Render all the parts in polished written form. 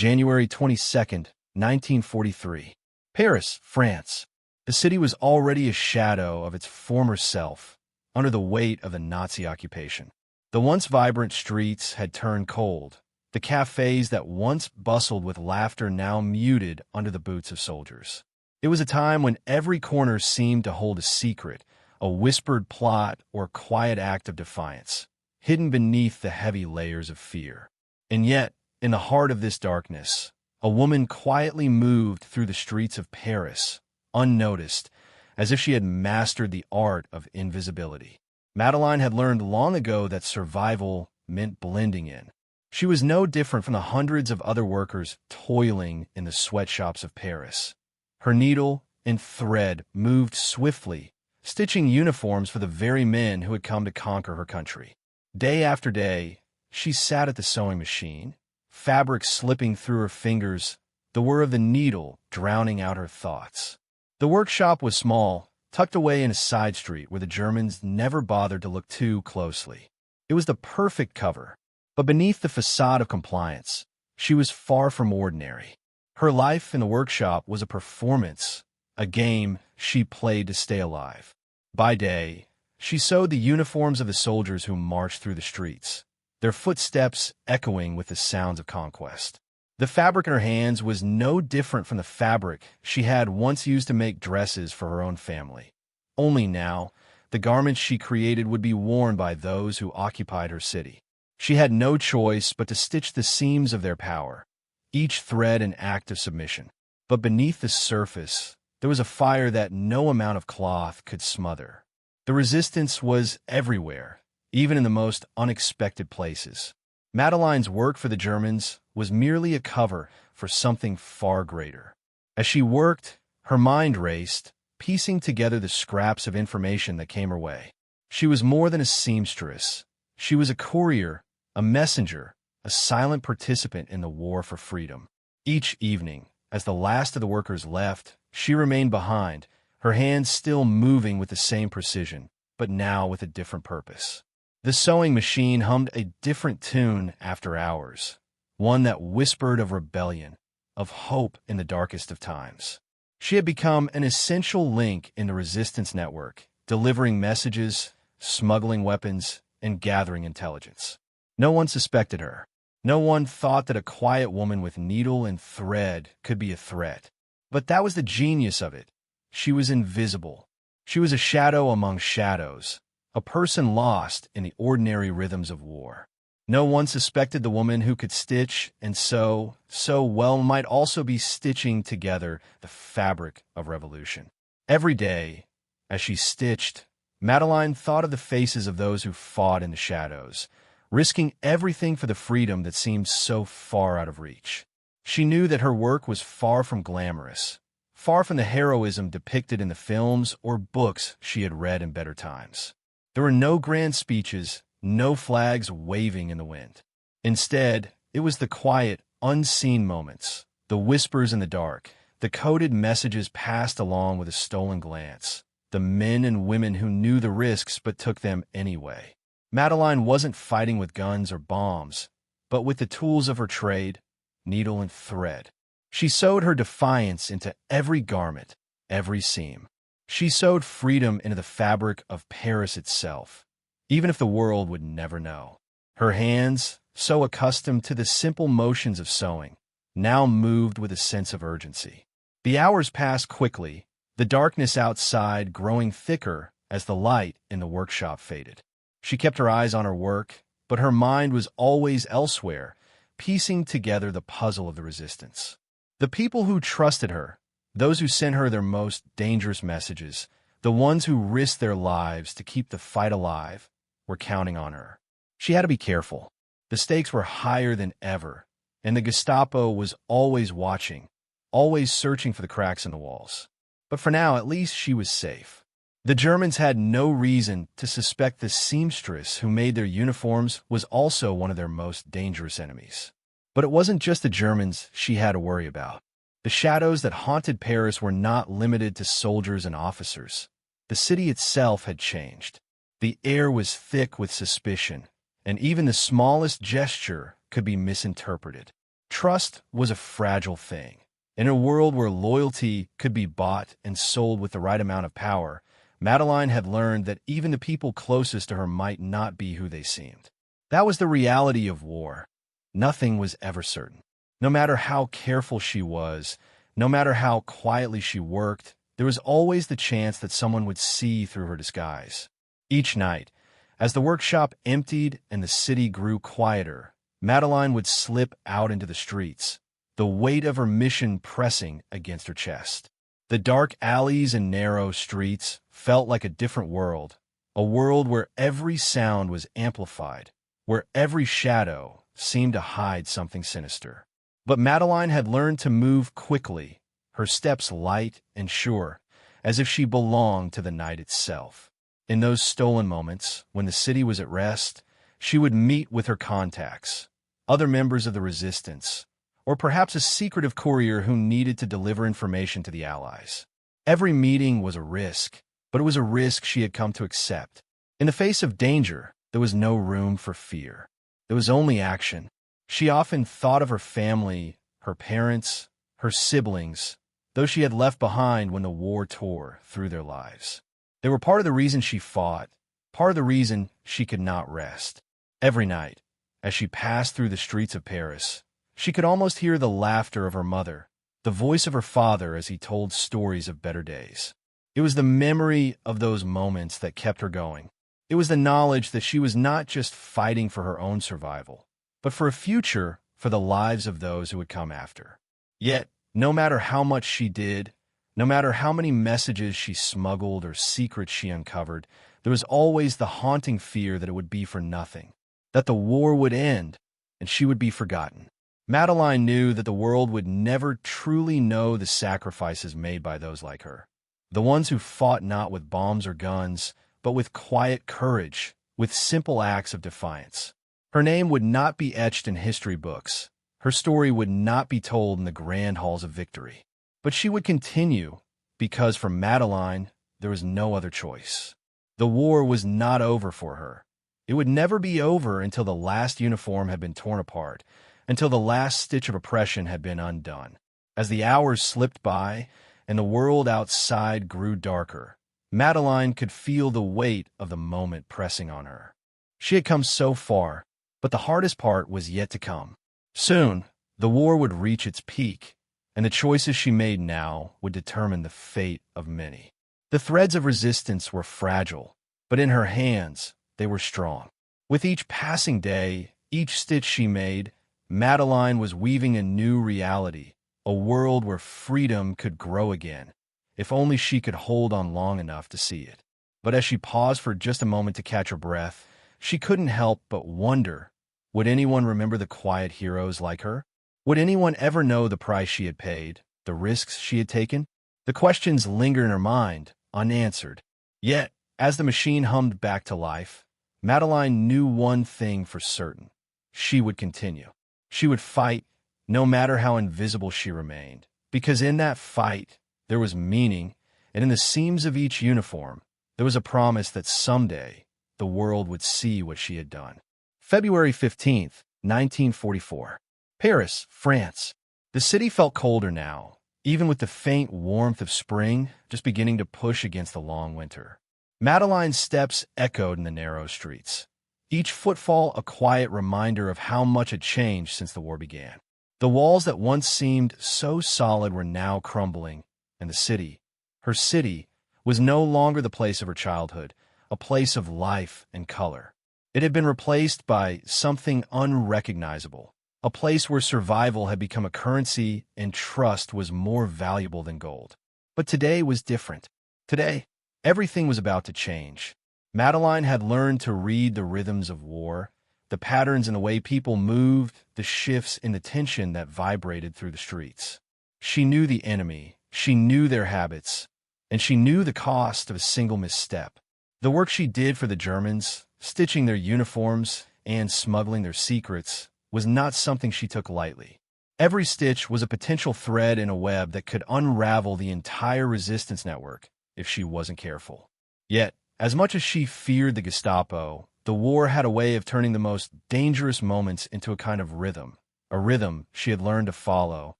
January 22nd, 1943. Paris, France. The city was already a shadow of its former self, under the weight of the Nazi occupation. The once vibrant streets had turned cold, the cafes that once bustled with laughter now muted under the boots of soldiers. It was a time when every corner seemed to hold a secret, a whispered plot or quiet act of defiance, hidden beneath the heavy layers of fear. And yet, in the heart of this darkness, a woman quietly moved through the streets of Paris, unnoticed, as if she had mastered the art of invisibility. Madeleine had learned long ago that survival meant blending in. She was no different from the hundreds of other workers toiling in the sweatshops of Paris. Her needle and thread moved swiftly, stitching uniforms for the very men who had come to conquer her country. Day after day, she sat at the sewing machine, fabric slipping through her fingers, the whir of the needle drowning out her thoughts. The workshop was small, tucked away in a side street where the Germans never bothered to look too closely. It was the perfect cover, but beneath the facade of compliance, she was far from ordinary. Her life in the workshop was a performance, a game she played to stay alive. By day, she sewed the uniforms of the soldiers who marched through the streets, their footsteps echoing with the sounds of conquest. The fabric in her hands was no different from the fabric she had once used to make dresses for her own family. Only now, the garments she created would be worn by those who occupied her city. She had no choice but to stitch the seams of their power, each thread an act of submission. But beneath the surface, there was a fire that no amount of cloth could smother. The resistance was everywhere, even in the most unexpected places. Madeleine's work for the Germans was merely a cover for something far greater. As she worked, her mind raced, piecing together the scraps of information that came her way. She was more than a seamstress. She was a courier, a messenger, a silent participant in the war for freedom. Each evening, as the last of the workers left, she remained behind, her hands still moving with the same precision, but now with a different purpose. The sewing machine hummed a different tune after hours, one that whispered of rebellion, of hope in the darkest of times. She had become an essential link in the resistance network, delivering messages, smuggling weapons, and gathering intelligence. No one suspected her. No one thought that a quiet woman with needle and thread could be a threat. But that was the genius of it. She was invisible. She was a shadow among shadows, a person lost in the ordinary rhythms of war. No one suspected the woman who could stitch and sew so well might also be stitching together the fabric of revolution. Every day, as she stitched, Madeleine thought of the faces of those who fought in the shadows, risking everything for the freedom that seemed so far out of reach. She knew that her work was far from glamorous, far from the heroism depicted in the films or books she had read in better times. There were no grand speeches, no flags waving in the wind. Instead, it was the quiet, unseen moments, the whispers in the dark, the coded messages passed along with a stolen glance, the men and women who knew the risks but took them anyway. Madeleine wasn't fighting with guns or bombs, but with the tools of her trade, needle and thread. She sewed her defiance into every garment, every seam. She sewed freedom into the fabric of Paris itself, even if the world would never know. Her hands, so accustomed to the simple motions of sewing, now moved with a sense of urgency. The hours passed quickly, the darkness outside growing thicker as the light in the workshop faded. She kept her eyes on her work, but her mind was always elsewhere, piecing together the puzzle of the resistance. The people who trusted her, those who sent her their most dangerous messages, the ones who risked their lives to keep the fight alive, were counting on her. She had to be careful. The stakes were higher than ever, and the Gestapo was always watching, always searching for the cracks in the walls. But for now, at least she was safe. The Germans had no reason to suspect the seamstress who made their uniforms was also one of their most dangerous enemies. But it wasn't just the Germans she had to worry about. The shadows that haunted Paris were not limited to soldiers and officers. The city itself had changed. The air was thick with suspicion, and even the smallest gesture could be misinterpreted. Trust was a fragile thing. In a world where loyalty could be bought and sold with the right amount of power, Madeline had learned that even the people closest to her might not be who they seemed. That was the reality of war. Nothing was ever certain. No matter how careful she was, no matter how quietly she worked, there was always the chance that someone would see through her disguise. Each night, as the workshop emptied and the city grew quieter, Madeline would slip out into the streets, the weight of her mission pressing against her chest. The dark alleys and narrow streets felt like a different world, a world where every sound was amplified, where every shadow seemed to hide something sinister. But Madeline had learned to move quickly, her steps light and sure, as if she belonged to the night itself. In those stolen moments, when the city was at rest, she would meet with her contacts, other members of the resistance, or perhaps a secretive courier who needed to deliver information to the Allies. Every meeting was a risk, but it was a risk she had come to accept. In the face of danger, there was no room for fear. There was only action. She often thought of her family, her parents, her siblings, those she had left behind when the war tore through their lives. They were part of the reason she fought, part of the reason she could not rest. Every night, as she passed through the streets of Paris, she could almost hear the laughter of her mother, the voice of her father as he told stories of better days. It was the memory of those moments that kept her going. It was the knowledge that she was not just fighting for her own survival, but for a future for the lives of those who would come after. Yet, no matter how much she did, no matter how many messages she smuggled or secrets she uncovered, there was always the haunting fear that it would be for nothing, that the war would end and she would be forgotten. Madeline knew that the world would never truly know the sacrifices made by those like her, the ones who fought not with bombs or guns, but with quiet courage, with simple acts of defiance. Her name would not be etched in history books. Her story would not be told in the grand halls of victory. But she would continue, because for Madeline, there was no other choice. The war was not over for her. It would never be over until the last uniform had been torn apart, until the last stitch of oppression had been undone. As the hours slipped by and the world outside grew darker, Madeline could feel the weight of the moment pressing on her. She had come so far, but the hardest part was yet to come. Soon, the war would reach its peak, and the choices she made now would determine the fate of many. The threads of resistance were fragile, but in her hands, they were strong. With each passing day, each stitch she made, Madeline was weaving a new reality, a world where freedom could grow again, if only she could hold on long enough to see it. But as she paused for just a moment to catch her breath, she couldn't help but wonder, would anyone remember the quiet heroes like her? Would anyone ever know the price she had paid, the risks she had taken? The questions lingered in her mind, unanswered. Yet, as the machine hummed back to life, Madeline knew one thing for certain. She would continue. She would fight, no matter how invisible she remained, because in that fight, there was meaning, and in the seams of each uniform, there was a promise that someday the world would see what she had done. February 15th, 1944. Paris, France. The city felt colder now, even with the faint warmth of spring just beginning to push against the long winter. Madeline's steps echoed in the narrow streets, each footfall a quiet reminder of how much had changed since the war began. The walls that once seemed so solid were now crumbling, and the city, her city, was no longer the place of her childhood, a place of life and color. It had been replaced by something unrecognizable, a place where survival had become a currency and trust was more valuable than gold. But today was different. Today, everything was about to change. Madeline had learned to read the rhythms of war, the patterns in the way people moved, the shifts in the tension that vibrated through the streets. She knew the enemy, she knew their habits, and she knew the cost of a single misstep. The work she did for the Germans, stitching their uniforms and smuggling their secrets, was not something she took lightly. Every stitch was a potential thread in a web that could unravel the entire resistance network if she wasn't careful. Yet, as much as she feared the Gestapo, the war had a way of turning the most dangerous moments into a kind of rhythm, a rhythm she had learned to follow,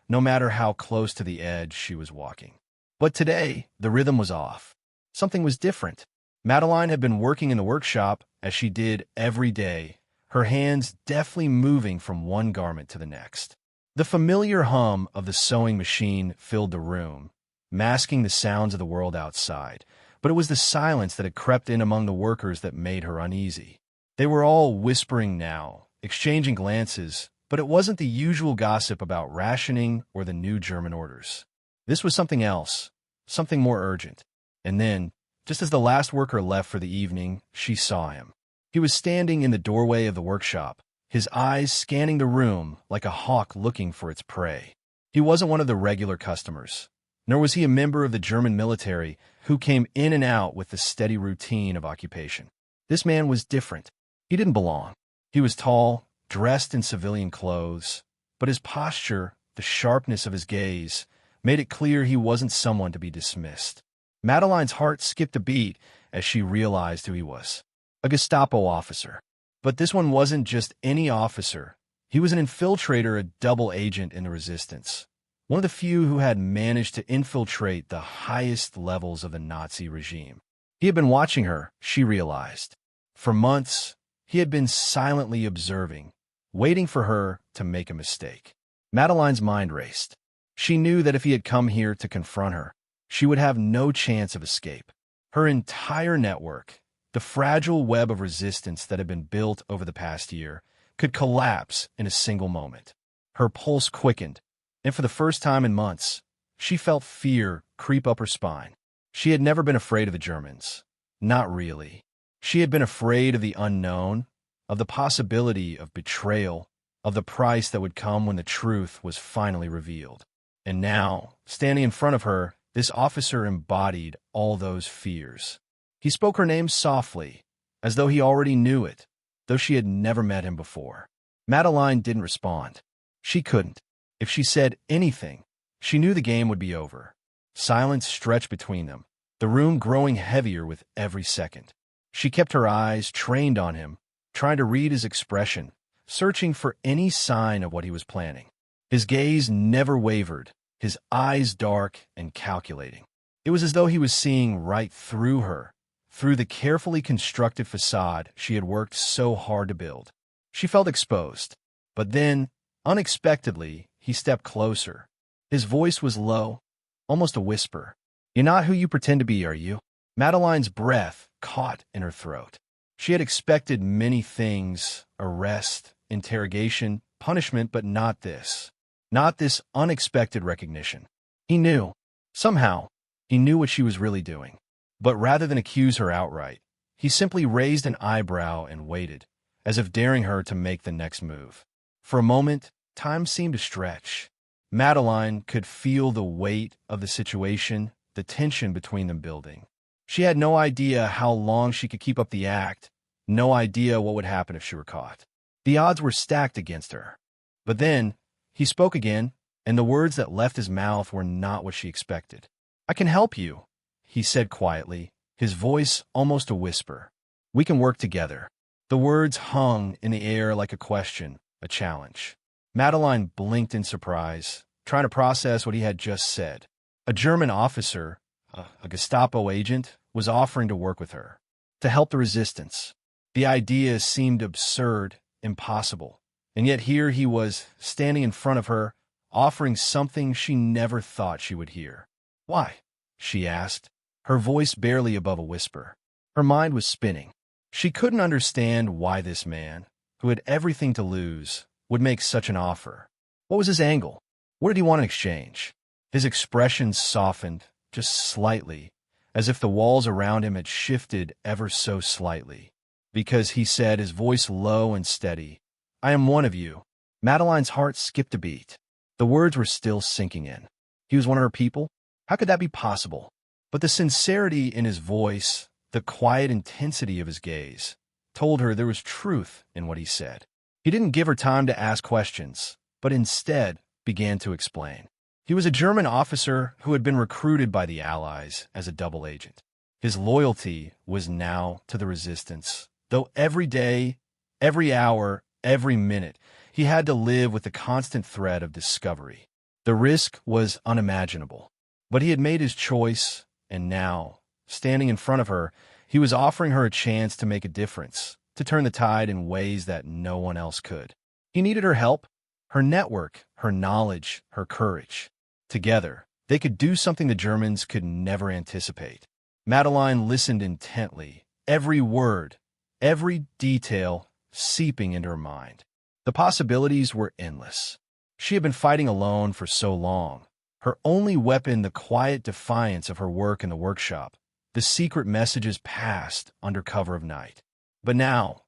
no matter how close to the edge she was walking. But today, the rhythm was off. Something was different. Madeline had been working in the workshop, as she did every day, her hands deftly moving from one garment to the next. The familiar hum of the sewing machine filled the room, masking the sounds of the world outside, but it was the silence that had crept in among the workers that made her uneasy. They were all whispering now, exchanging glances, but it wasn't the usual gossip about rationing or the new German orders. This was something else, something more urgent. And then, just as the last worker left for the evening, she saw him. He was standing in the doorway of the workshop, his eyes scanning the room like a hawk looking for its prey. He wasn't one of the regular customers, nor was he a member of the German military who came in and out with the steady routine of occupation. This man was different. He didn't belong. He was tall, dressed in civilian clothes, but his posture, the sharpness of his gaze, made it clear he wasn't someone to be dismissed. Madeline's heart skipped a beat as she realized who he was. A Gestapo officer. But this one wasn't just any officer. He was an infiltrator, a double agent in the resistance. One of the few who had managed to infiltrate the highest levels of the Nazi regime. He had been watching her, she realized. For months, he had been silently observing, waiting for her to make a mistake. Madeline's mind raced. She knew that if he had come here to confront her, she would have no chance of escape. Her entire network, the fragile web of resistance that had been built over the past year, could collapse in a single moment. Her pulse quickened, and for the first time in months, she felt fear creep up her spine. She had never been afraid of the Germans. Not really. She had been afraid of the unknown, of the possibility of betrayal, of the price that would come when the truth was finally revealed. And now, standing in front of her, this officer embodied all those fears. He spoke her name softly, as though he already knew it, though she had never met him before. Madeline didn't respond. She couldn't. If she said anything, she knew the game would be over. Silence stretched between them, the room growing heavier with every second. She kept her eyes trained on him, trying to read his expression, searching for any sign of what he was planning. His gaze never wavered, his eyes dark and calculating. It was as though he was seeing right through her, through the carefully constructed facade she had worked so hard to build. She felt exposed. But then, unexpectedly, he stepped closer. His voice was low, almost a whisper. "You're not who you pretend to be, are you?" Madeline's breath caught in her throat. She had expected many things: arrest, interrogation, punishment, but not this. Not this unexpected recognition. He knew. Somehow, he knew what she was really doing. But rather than accuse her outright, he simply raised an eyebrow and waited, as if daring her to make the next move. For a moment, time seemed to stretch. Madeline could feel the weight of the situation, the tension between them building. She had no idea how long she could keep up the act, no idea what would happen if she were caught. The odds were stacked against her. But then, he spoke again, and the words that left his mouth were not what she expected. "I can help you," he said quietly, his voice almost a whisper. "We can work together." The words hung in the air like a question, a challenge. Madeline blinked in surprise, trying to process what he had just said. A German officer, a Gestapo agent, was offering to work with her, to help the resistance. The idea seemed absurd, impossible. And yet here he was, standing in front of her, offering something she never thought she would hear. "Why?" she asked, her voice barely above a whisper. Her mind was spinning. She couldn't understand why this man, who had everything to lose, would make such an offer. What was his angle? What did he want in exchange? His expression softened, just slightly, as if the walls around him had shifted ever so slightly. Because he said, his voice low and steady, "I am one of you." Madeline's heart skipped a beat. The words were still sinking in. He was one of her people? How could that be possible? But the sincerity in his voice, the quiet intensity of his gaze, told her there was truth in what he said. He didn't give her time to ask questions, but instead began to explain. He was a German officer who had been recruited by the Allies as a double agent. His loyalty was now to the resistance, though every day, every hour, every minute, he had to live with the constant threat of discovery. The risk was unimaginable. But he had made his choice, and now, standing in front of her, he was offering her a chance to make a difference, to turn the tide in ways that no one else could. He needed her help, her network, her knowledge, her courage. Together, they could do something the Germans could never anticipate. Madeline listened intently, every word, every detail seeping into her mind. The possibilities were endless. She had been fighting alone for so long, her only weapon the quiet defiance of her work in the workshop, the secret messages passed under cover of night. But now,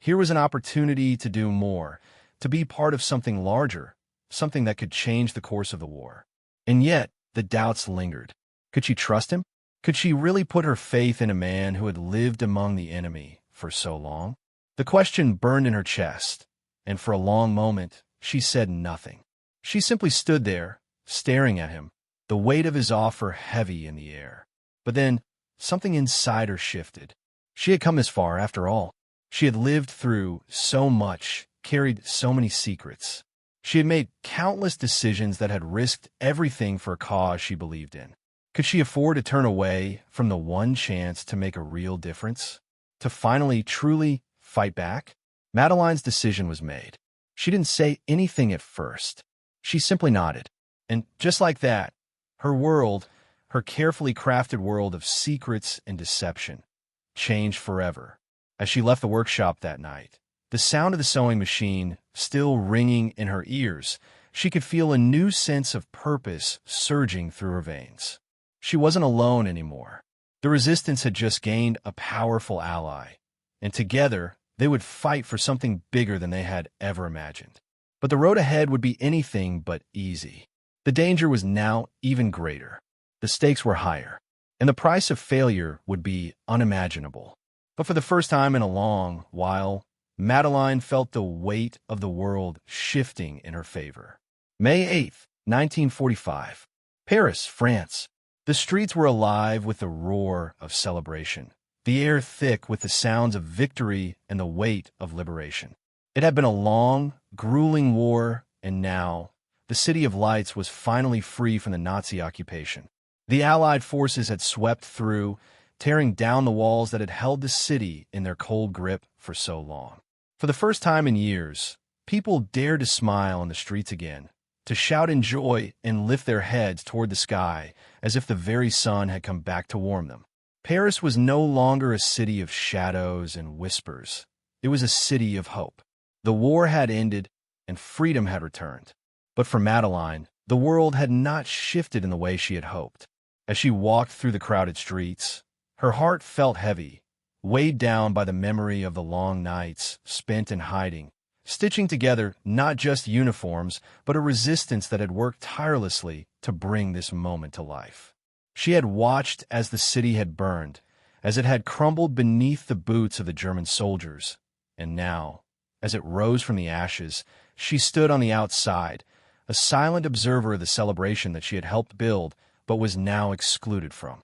here was an opportunity to do more, to be part of something larger, something that could change the course of the war. And yet, the doubts lingered. Could she trust him? Could she really put her faith in a man who had lived among the enemy for so long? The question burned in her chest, and for a long moment, she said nothing. She simply stood there, staring at him, the weight of his offer heavy in the air. But then, something inside her shifted. She had come this far, after all. She had lived through so much, carried so many secrets. She had made countless decisions that had risked everything for a cause she believed in. Could she afford to turn away from the one chance to make a real difference? To finally, truly fight back? Madeline's decision was made. She didn't say anything at first. She simply nodded. And just like that, her world, her carefully crafted world of secrets and deception, changed forever. As she left the workshop that night, the sound of the sewing machine still ringing in her ears, she could feel a new sense of purpose surging through her veins. She wasn't alone anymore. The resistance had just gained a powerful ally, and together they would fight for something bigger than they had ever imagined. But the road ahead would be anything but easy. The danger was now even greater. The stakes were higher, and the price of failure would be unimaginable. But for the first time in a long while, Madeline felt the weight of the world shifting in her favor. May 8th, 1945. Paris, France. The streets were alive with the roar of celebration, the air thick with the sounds of victory and the weight of liberation. It had been a long, grueling war, and now, the City of Lights was finally free from the Nazi occupation. The Allied forces had swept through, tearing down the walls that had held the city in their cold grip for so long. For the first time in years, people dared to smile on the streets again, to shout in joy and lift their heads toward the sky as if the very sun had come back to warm them. Paris was no longer a city of shadows and whispers. It was a city of hope. The war had ended and freedom had returned. But for Madeline, the world had not shifted in the way she had hoped. As she walked through the crowded streets, her heart felt heavy, weighed down by the memory of the long nights spent in hiding, stitching together not just uniforms, but a resistance that had worked tirelessly to bring this moment to life. She had watched as the city had burned, as it had crumbled beneath the boots of the German soldiers, and now, as it rose from the ashes, she stood on the outside, a silent observer of the celebration that she had helped build but was now excluded from.